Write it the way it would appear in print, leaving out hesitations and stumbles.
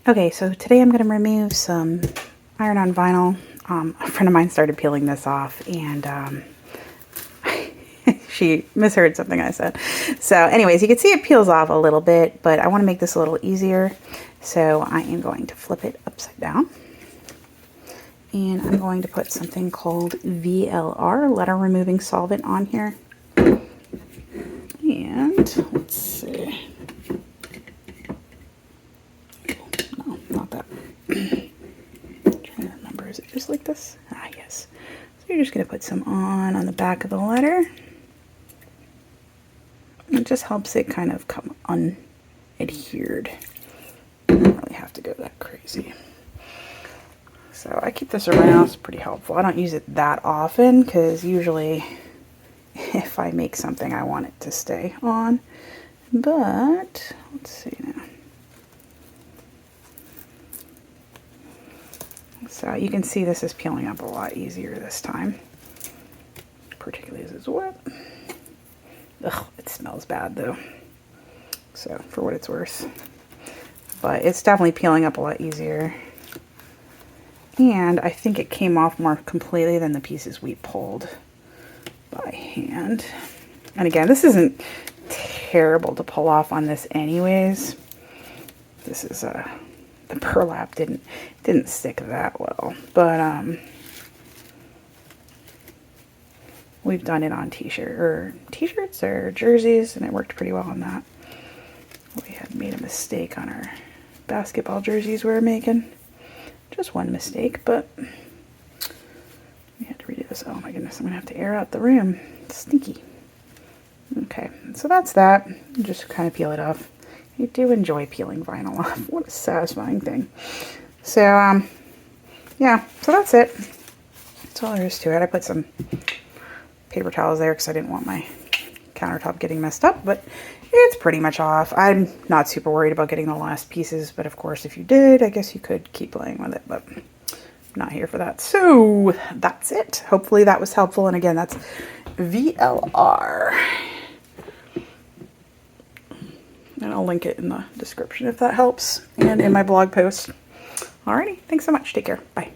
Okay, so today I'm going to remove some iron-on vinyl. A friend of mine started peeling this off, and she misheard something I said. So anyways, you can see it peels off a little bit, but I want to make this a little easier. So I am going to flip it upside down. And I'm going to put something called VLR, letter removing solvent, on here. And let's see. No, not that. I'm trying to remember, is it just like this? Ah, yes. So you're just going to put some on the back of the letter. It just helps it kind of come unadhered. You don't really have to go that crazy. So I keep this around. It's pretty helpful. I don't use it that often because usually if I make something I want it to stay on. But let's see now. So you can see this is peeling up a lot easier this time, particularly as it's wet. Ugh, it smells bad though, so for what it's worth. But it's definitely peeling up a lot easier. And I think it came off more completely than the pieces we pulled by hand. And again, this isn't terrible to pull off on this anyways. This is the burlap didn't stick that well, but we've done it on t-shirts or jerseys, and it worked pretty well on that. We had made a mistake on our basketball jerseys we were making. Just one mistake, but we had to redo this. Oh my goodness, I'm gonna have to air out the room. It's stinky. Okay, so that's that. Just kind of peel it off. I do enjoy peeling vinyl off. What a satisfying thing. So, yeah, so that's it. That's all there is to it. I put some paper towels there because I didn't want my countertop getting messed up, but it's pretty much off. I'm not super worried about getting the last pieces, but of course if you did, I guess you could keep playing with it, but I'm not here for that. So that's it. Hopefully that was helpful. And again, that's VLR. And I'll link it in the description if that helps, and in my blog post. Alrighty, thanks so much. Take care. Bye.